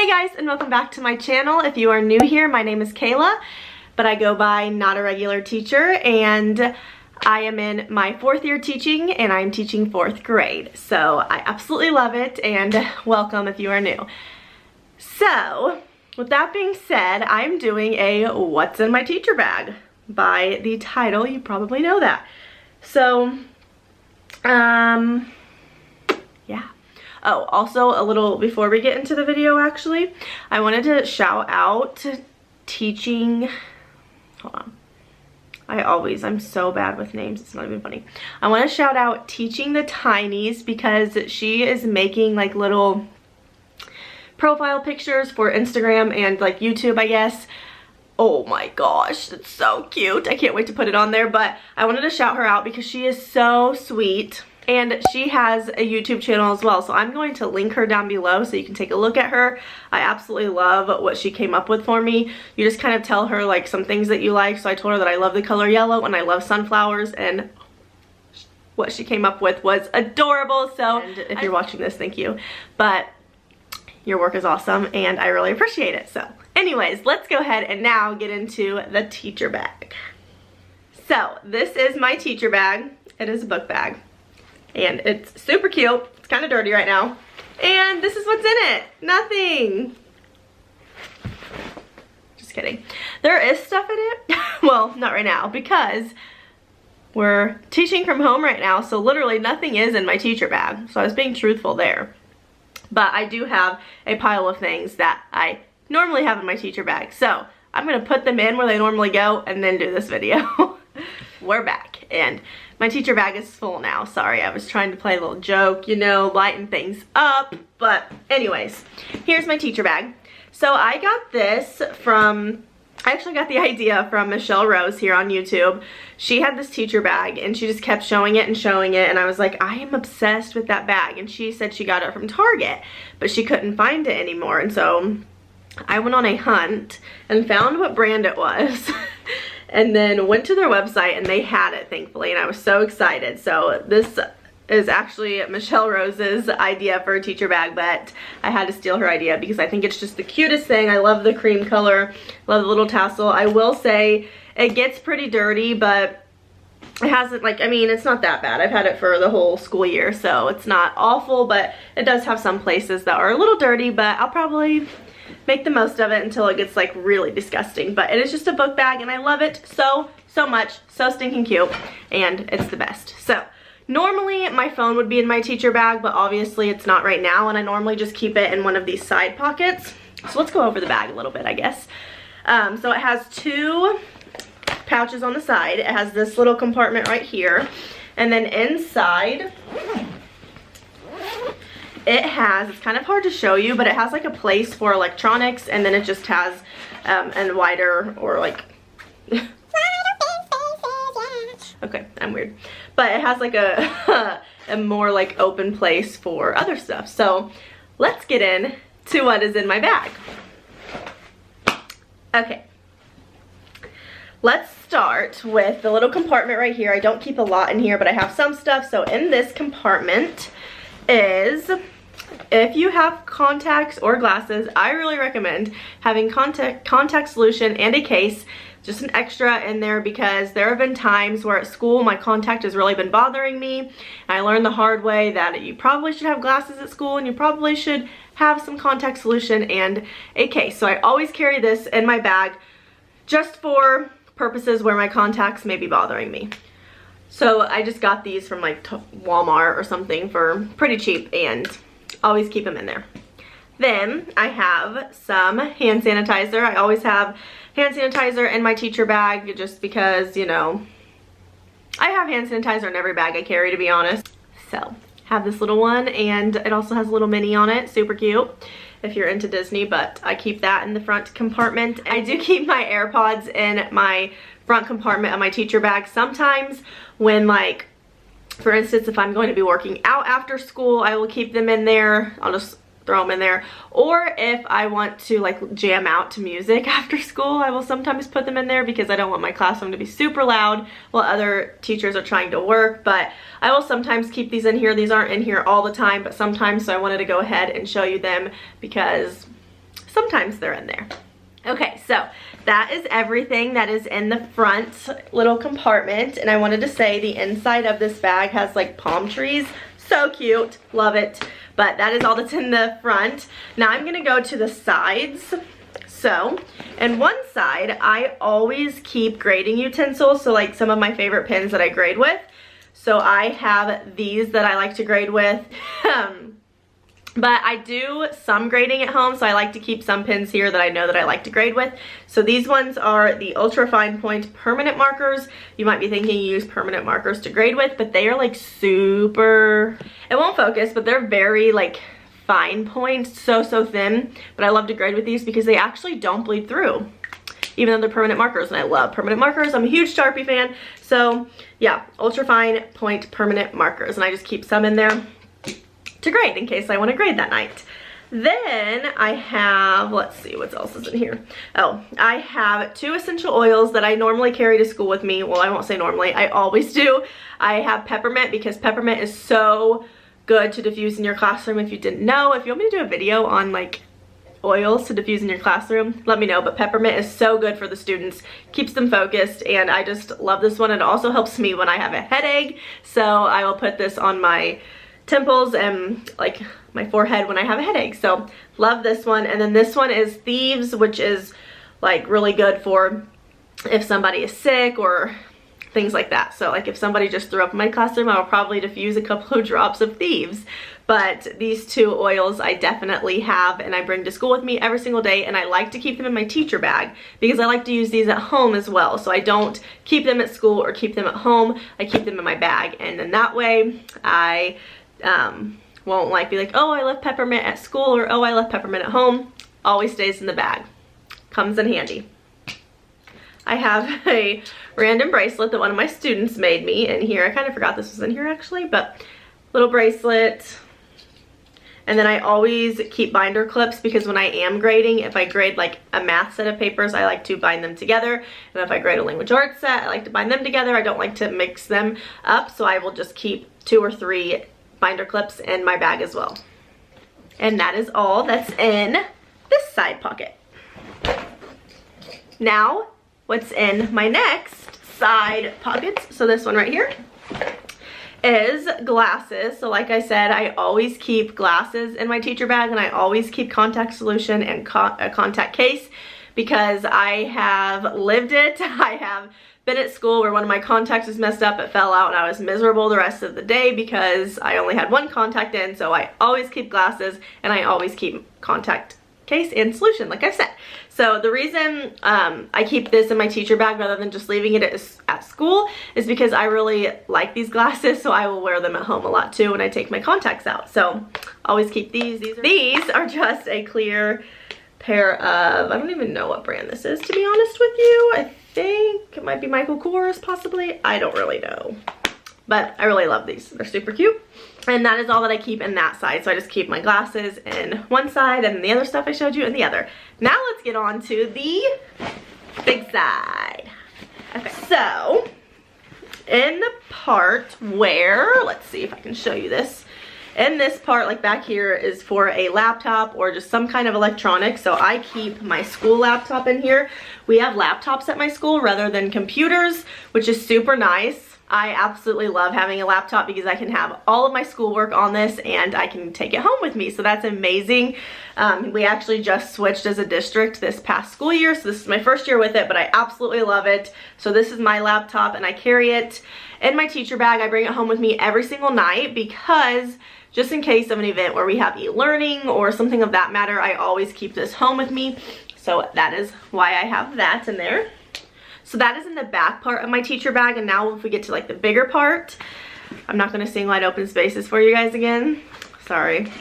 Hey guys, and welcome back to my channel. If you are new here, my name is Kayla, but I go by Not a Regular Teacher, and I am in my 4th year teaching, and I'm teaching 4th grade. So I absolutely love it, and welcome if you are new. So with that being said, I'm doing a What's in My Teacher Bag. By the title, you probably know that. So, yeah. Oh, also a little before we get into the video, actually, I wanted to shout out teaching, hold on. I'm so bad with names, it's not even funny. I want to shout out Teaching the Tinies because she is making like little profile pictures for Instagram and like YouTube, I guess. Oh my gosh, it's so cute. I can't wait to put it on there, but I wanted to shout her out because she is so sweet. And she has a YouTube channel as well, so I'm going to link her down below so you can take a look at her. I absolutely love what she came up with for me. You just kind of tell her like some things that you like. So I told her that I love the color yellow and I love sunflowers, and what she came up with was adorable. So and if you're watching this, thank you. But your work is awesome and I really appreciate it. So anyways, let's go ahead and now get into the teacher bag. So this is my teacher bag. It is a book bag. And it's super cute. It's kind of dirty right now. And this is what's in it. Nothing. Just kidding. There is stuff in it. Well, not right now because we're teaching from home right now. So literally nothing is in my teacher bag. So I was being truthful there. But I do have a pile of things that I normally have in my teacher bag. So I'm going to put them in where they normally go and then do this video. We're back and my teacher bag is full now. Sorry, I was trying to play a little joke, you know, lighten things up. But anyways, here's my teacher bag. So I got this from, I actually got the idea from Michelle Rose here on YouTube. She had this teacher bag and she just kept showing it, and I was like, I am obsessed with that bag. And she said she got it from Target, but she couldn't find it anymore. And so I went on a hunt and found what brand it was. And then went to their website and they had it, thankfully, and I was so excited. So this is actually Michelle Rose's idea for a teacher bag, but I had to steal her idea because I think it's just the cutest thing. I love the cream color, love the little tassel. I will say it gets pretty dirty, but it hasn't, like, I mean, it's not that bad. I've had it for the whole school year, so it's not awful, but it does have some places that are a little dirty, but I'll probably make the most of it until it gets like really disgusting. But it is just a book bag and I love it so much, so stinking cute, and it's the best. So normally my phone would be in my teacher bag, but obviously it's not right now, and I normally just keep it in one of these side pockets. So let's go over the bag a little bit, I guess. So it has 2 pouches on the side. It has this little compartment right here, and then inside it has, it's kind of hard to show you, but it has like a place for electronics, and then it just has a wider, or like okay, I'm weird, but it has like a a more like open place for other stuff. So let's get in to what is in my bag. Okay, let's start with the little compartment right here. I don't keep a lot in here, but I have some stuff. So in this compartment is, if you have contacts or glasses, I really recommend having contact solution and a case, just an extra in there, because there have been times where at school my contact has really been bothering me, and I learned the hard way that you probably should have glasses at school and you probably should have some contact solution and a case. So I always carry this in my bag just for purposes where my contacts may be bothering me. So I just got these from like Walmart or something for pretty cheap, and always keep them in there. Then I have some hand sanitizer. I always have hand sanitizer in my teacher bag just because, you know, I have hand sanitizer in every bag I carry, to be honest. So have this little one, and it also has a little mini on it, super cute if you're into Disney, but I keep that in the front compartment. I do keep my AirPods in my front compartment of my teacher bag. Sometimes when, like, for instance, if I'm going to be working out after school, I will keep them in there. I'll just throw them in there. Or if I want to like jam out to music after school, I will sometimes put them in there because I don't want my classroom to be super loud while other teachers are trying to work. But I will sometimes keep these in here. These aren't in here all the time, but sometimes, so I wanted to go ahead and show you them because sometimes they're in there. Okay, so that is everything that is in the front little compartment. And I wanted to say the inside of this bag has like palm trees. So cute, love it. But that is all that's in the front. Now I'm gonna go to the sides. So, in one side, I always keep grading utensils. So like some of my favorite pens that I grade with. So I have these that I like to grade with. But I do some grading at home, so I like to keep some pens here that I know that I like to grade with. So these ones are the Ultra Fine Point permanent markers. You might be thinking you use permanent markers to grade with, but they are like super, it won't focus, but they're very like fine point, so thin. But I love to grade with these because they actually don't bleed through, even though they're permanent markers, and I love permanent markers. I'm a huge Sharpie fan. So yeah, Ultra Fine Point permanent markers, and I just keep some in there to grade in case I want to grade that night. Then I have, let's see what else is in here. Oh, I have 2 essential oils that I normally carry to school with me. Well, I won't say normally, I always do. I have peppermint because peppermint is so good to diffuse in your classroom. If you didn't know, if you want me to do a video on like oils to diffuse in your classroom, let me know. But peppermint is so good for the students, keeps them focused, and I just love this one. It also helps me when I have a headache, so I will put this on my temples and like my forehead when I have a headache. So love this one. And then this one is Thieves, which is like really good for if somebody is sick or things like that. So like if somebody just threw up in my classroom, I'll probably diffuse a couple of drops of Thieves. But these 2 oils I definitely have and I bring to school with me every single day, and I like to keep them in my teacher bag because I like to use these at home as well. So I don't keep them at school or keep them at home. I keep them in my bag, and then that way I won't like be like, oh, I left peppermint at school, or oh, I left peppermint at home. Always stays in the bag. Comes in handy. I have a random bracelet that one of my students made me in here. I kind of forgot this was in here actually, but little bracelet. And then I always keep binder clips because when I am grading, if I grade like a math set of papers, I like to bind them together. And if I grade a language arts set, I like to bind them together. I don't like to mix them up, so I will just keep 2 or 3 binder clips in my bag as well. And that is all that's in this side pocket. Now, what's in my next side pockets, so this one right here, is glasses. So like I said, I always keep glasses in my teacher bag, and I always keep contact solution and a contact case because I have lived it. I have been at school where one of my contacts was messed up, it fell out, and I was miserable the rest of the day because I only had 1 contact in. So I always keep glasses, and I always keep contact case and solution, like I said. So the reason I keep this in my teacher bag rather than just leaving it at school is because I really like these glasses, so I will wear them at home a lot too when I take my contacts out. So always keep these. These are just a clear pair of, I don't even know what brand this is, to be honest with you. I think it might be Michael Kors, possibly. I don't really know. But I really love these. They're super cute. And that is all that I keep in that side. So I just keep my glasses in one side and the other stuff I showed you in the other. Now let's get on to the big side. Okay, so in the part where, let's see if I can show you this. In this part, like back here, is for a laptop or just some kind of electronics. So I keep my school laptop in here. We have laptops at my school rather than computers, which is super nice. I absolutely love having a laptop because I can have all of my schoolwork on this and I can take it home with me. So that's amazing. We actually just switched as a district this past school year. So this is my first year with it, but I absolutely love it. So this is my laptop and I carry it in my teacher bag. I bring it home with me every single night because just in case of an event where we have e-learning or something of that matter, I always keep this home with me. So that is why I have that in there. So that is in the back part of my teacher bag. And now if we get to like the bigger part, I'm not going to sing Wide Open Spaces for you guys again. Sorry.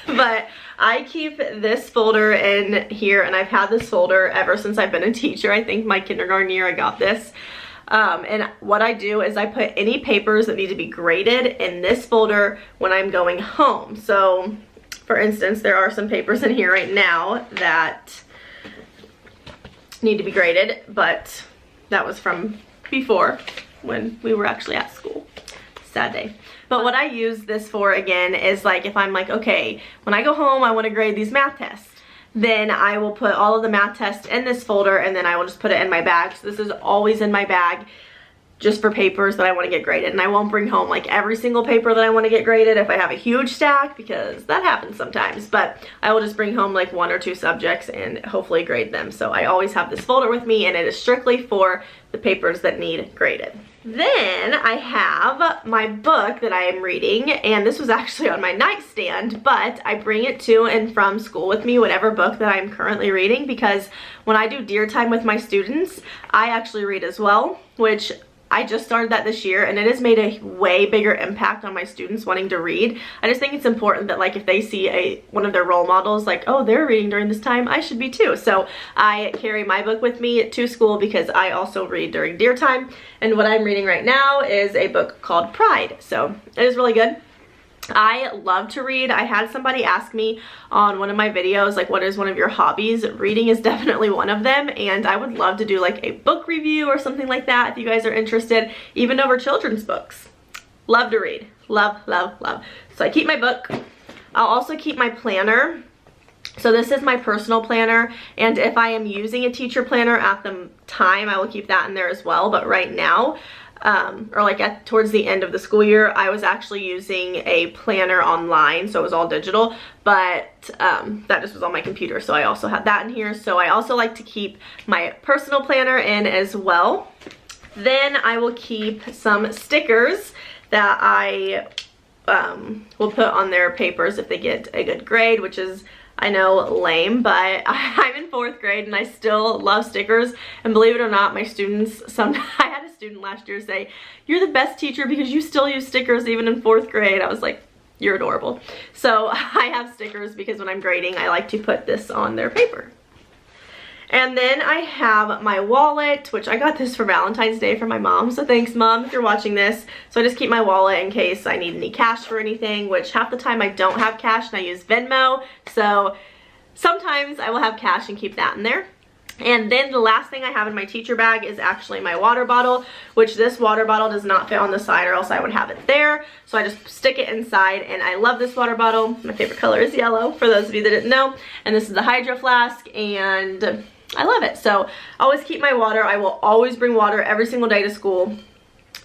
But I keep this folder in here, and I've had this folder ever since I've been a teacher. I think my kindergarten year I got this. And what I do is I put any papers that need to be graded in this folder when I'm going home. So for instance, there are some papers in here right now that need to be graded, but that was from before when we were actually at school. Sad day. But what I use this for again is like if I'm like, okay, when I go home I want to grade these math tests. then I will put all of the math tests in this folder, and then I will just put it in my bag. So this is always in my bag, just for papers that I want to get graded. And I won't bring home like every single paper that I want to get graded if I have a huge stack, because that happens sometimes. But I will just bring home like 1 or 2 subjects and hopefully grade them. So I always have this folder with me, and it is strictly for the papers that need graded. Then I have my book that I am reading, and this was actually on my nightstand, but I bring it to and from school with me, whatever book that I'm currently reading, because when I do Dear Time with my students, I actually read as well, which I just started that this year, and it has made a way bigger impact on my students wanting to read. I just think it's important that like if they see one of their role models, like, oh, they're reading during this time, I should be too. So I carry my book with me to school because I also read during Dear Time. And what I'm reading right now is a book called Pride. So it is really good. I love to read. I had somebody ask me on one of my videos, like, what is one of your hobbies? Reading is definitely one of them, and I would love to do like a book review or something like that if you guys are interested, even over children's books. Love to read. Love, love, love. So I keep my book. I'll also keep my planner. So this is my personal planner, and if I am using a teacher planner at the time, I will keep that in there as well. But right now, or like towards the end of the school year, I was actually using a planner online, so it was all digital, but that just was on my computer, so I also had that in here. So I also like to keep my personal planner in as well. Then I will keep some stickers that I will put on their papers if they get a good grade, which is, I know, lame, but I'm in 4th grade and I still love stickers. And believe it or not, my students, I had a student last year say, you're the best teacher because you still use stickers even in 4th grade. I was like, you're adorable. So I have stickers because when I'm grading, I like to put this on their paper. And then I have my wallet, which I got this for Valentine's Day from my mom. So thanks, Mom, if you're watching this. So I just keep my wallet in case I need any cash for anything, which half the time I don't have cash and I use Venmo. So sometimes I will have cash and keep that in there. And then the last thing I have in my teacher bag is actually my water bottle, which this water bottle does not fit on the side or else I would have it there. So I just stick it inside, and I love this water bottle. My favorite color is yellow, for those of you that didn't know. And this is the Hydro Flask, and I love it. So I always keep my water. I will always bring water every single day to school.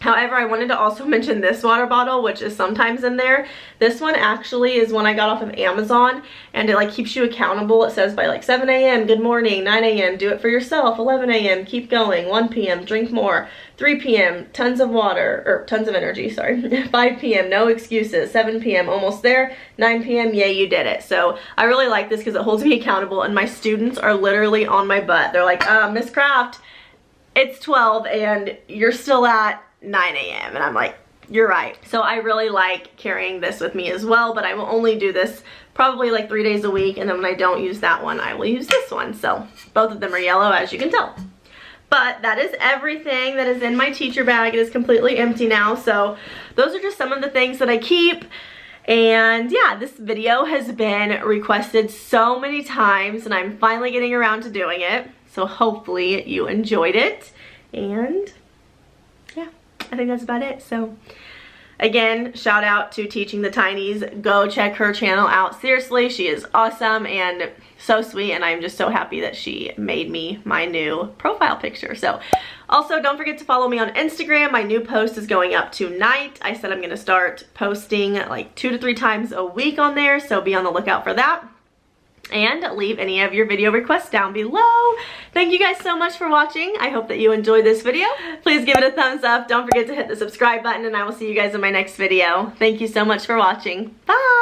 However, I wanted to also mention this water bottle, which is sometimes in there. This one actually is one I got off of Amazon, and it like keeps you accountable. It says by like 7 a.m., good morning, 9 a.m., do it for yourself, 11 a.m., keep going, 1 p.m., drink more, 3 p.m., tons of water, or tons of energy, sorry, 5 p.m., no excuses, 7 p.m., almost there, 9 p.m., yay, you did it. So I really like this because it holds me accountable, and my students are literally on my butt. They're like, Miss Craft, it's 12 and you're still at 9 a.m. And I'm like, you're right. So I really like carrying this with me as well, but I will only do this probably like 3 days a week, and then when I don't use that one, I will use this one. So both of them are yellow, as you can tell. But that is everything that is in my teacher bag. It is completely empty now. So those are just some of the things that I keep. And yeah, this video has been requested so many times, and I'm finally getting around to doing it. So hopefully you enjoyed it. And yeah, I think that's about it. So again, shout out to Teaching the Tinies. Go check her channel out. Seriously, she is awesome and so sweet, and I'm just so happy that she made me my new profile picture. So also, don't forget to follow me on Instagram. My new post is going up tonight. I said I'm going to start posting like 2 to 3 times a week on there, so be on the lookout for that. And leave any of your video requests down below. Thank you guys so much for watching. I hope that you enjoyed this video. Please give it a thumbs up. Don't forget to hit the subscribe button, and I will see you guys in my next video. Thank you so much for watching. Bye!